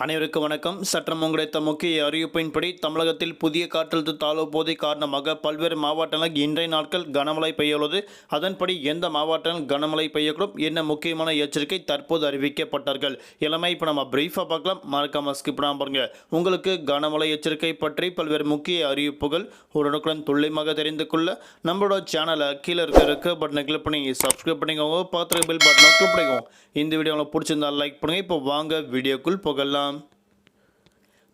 அனைவருக்கும் வணக்கம். சற்றம் கிடைத்த முக்கிய அறிவிப்பின்படி தமிழகத்தில் புதிய காற்றழுத்த தாழ்வு பகுதி காரணமாக பல்வேறு மாவட்டங்களில் இன்றைய நாட்கள் கனமழை பெய்யுள்ளது. அதன்படி எந்த மாவட்டங்கள் கனமழை பெய்யக்கூடும், என்ன முக்கியமான எச்சரிக்கை தற்போது அறிவிக்கப்பட்டார்கள் எல்லாமே இப்போ நம்ம பிரீஃபாக பார்க்கலாம். மறக்காம ஸ்கிப் பண்ணாம பாருங்க. உங்களுக்கு கனமழை எச்சரிக்கை பற்றி பல்வேறு முக்கிய அறிவிப்புகள் உடனுக்குடன் துல்லியமாக தெரிந்து கொள்ள நம்மளோட சேனலை கீழே இருக்க பட்டனை கிளிக் பண்ணி சப்ஸ்கிரைப் பண்ணிக்கோங்க. பார்த்து பெல் பட்டனை கிளிக் பண்ணிக்கோங்க. இந்த வீடியோ உங்களுக்கு பிடிச்சிருந்தா லைக் பண்ணுங்க. இப்போ வாங்க வீடியோக்குள் போகலாம்.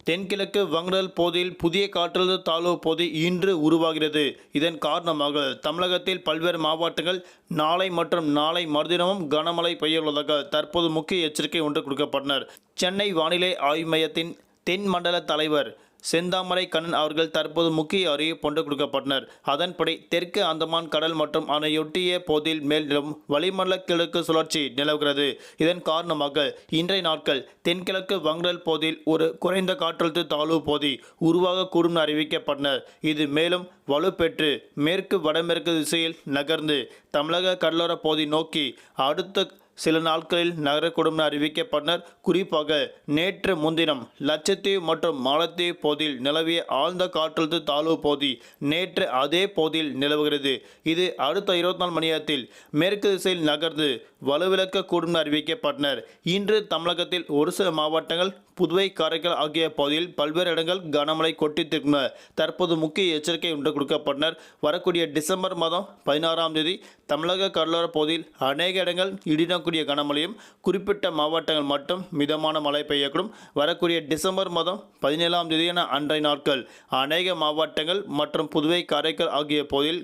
தென்கிழக்கு வங்கடல் பகுதியில் புதிய காற்றழுத்த தாழ்வு பகுதி இன்று உருவாகிறது. இதன் காரணமாக தமிழகத்தில் பல்வேறு மாவட்டங்கள் நாளை மற்றும் நாளை மறுதினமும் கனமழை பெய்யுள்ளதாக தற்போது முக்கிய எச்சரிக்கை ஒன்று கொடுக்கப்பட்டனர். சென்னை வானிலை ஆய்வு மையத்தின் தென் மண்டல தலைவர் செந்தாமரை கண்ணன் அவர்கள் தற்போது முக்கிய அறிவிப்பு ஒன்று கொடுக்கப்பட்டனர். அதன்படி தெற்கு அந்தமான் கடல் மற்றும் அதனையொட்டிய பகுதியில் மேல் நிலவும் வளிமண்டல கிழக்கு சுழற்சி நிலவுகிறது. இதன் காரணமாக இன்றைய நாட்கள் தென்கிழக்கு வங்கடல் பகுதியில் ஒரு குறைந்த காற்றழுத்த தாழ்வு பகுதி உருவாகக்கூடும் அறிவிக்கப்பட்டனர். இது மேலும் வலுப்பெற்று மேற்கு வடமேற்கு திசையில் நகர்ந்து தமிழக கடலோர பகுதி நோக்கி அடுத்த சில நாட்களில் நகரக்கூடும் அறிவிக்கப்பட்டனர். குறிப்பாக நேற்று முன்தினம் லட்சத்தீவு மற்றும் மாலத்தீவு பகுதியில் நிலவிய ஆழ்ந்த காற்றழுத்த தாழ்வு பகுதி நேற்று அதே பகுதியில் நிலவுகிறது. இது அடுத்த 24 மணி நேரத்தில் மேற்கு திசையில் நகர்ந்து வலுவிழக்கக்கூடும் அறிவிக்கப்பட்டனர். இன்று தமிழகத்தில் ஒரு சில மாவட்டங்கள் புதுவை, காரைக்கால் ஆகிய பகுதியில் பல்வேறு இடங்கள் கனமழை கொட்டித்திருக்கின்றன. தற்போது முக்கிய எச்சரிக்கை ஒன்று கொடுக்கப்பட்டனர். வரக்கூடிய டிசம்பர் மாதம் 16ஆம் தேதி தமிழக கடலோர பகுதியில் அநேக இடங்கள் இடிடக்கூடிய கனமழையும், குறிப்பிட்ட மாவட்டங்கள் மட்டும் மிதமான மழை பெய்யக்கூடும். வரக்கூடிய டிசம்பர் மாதம் 17ஆம் தேதியான அன்றைய நாட்கள் அநேக மாவட்டங்கள் மற்றும் புதுவை, காரைக்கால் ஆகிய பகுதியில்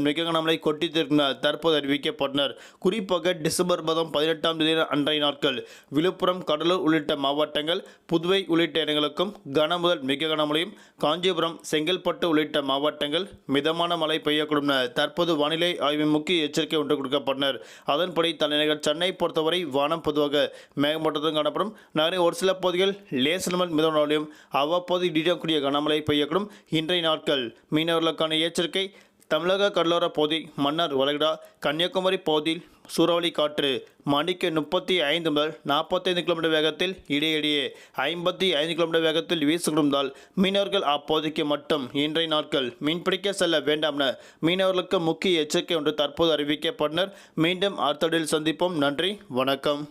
மிக கனமழை கொட்டித்திருக்கின்றன தற்போது அறிவிக்கப்பட்டனர். குறிப்பாக டிசம்பர் மாதம் 18ஆம் தேதியான அன்றைய நாட்கள் விழுப்புரம், கடலூர் உள்ளிட்ட மாவட்டங்கள், புதுவை உள்ளிட்ட இடங்களுக்கும் கன முதல் மிக கனமழையும், காஞ்சிபுரம், செங்கல்பட்டு உள்ளிட்ட மாவட்டங்கள் மிதமான மழை பெய்யக்கூடும் தற்போது வானிலை ஆய்வு முக்கிய எச்சரிக்கை ஒன்று கொடுக்கப்பட்டனர். அதன்படி தலைநகர் சென்னை பொறுத்தவரை வானம் பொதுவாக மேகமூட்டத்துடன் காணப்படும். நகரின் ஒரு சில பகுதிகள் லேசான முதல் மிதமான மழையும் அவ்வப்போது இடியக்கூடிய கனமழை பெய்யக்கூடும். இன்றைய நாட்கள் மீனவர்களுக்கான எச்சரிக்கை. தமிழக கடலோர பகுதி, மன்னார் வளைகுடா, கன்னியாகுமரி பகுதியில் சூறாவளி காற்று மணிக்கு 35 முதல் 45 கிலோமீட்டர் வேகத்தில் இடையிடையே 55 கிலோமீட்டர் வேகத்தில் வீசுகிறதால் மீனவர்கள் அப்போதைக்கு மட்டும் இன்றைய நாட்கள் மீன்பிடிக்க செல்ல வேண்டாம் என மீனவர்களுக்கு முக்கிய எச்சரிக்கை ஒன்று தற்போது அறிவிக்கப்பட்டனர். மீண்டும் அடுத்த சந்திப்போம். நன்றி, வணக்கம்.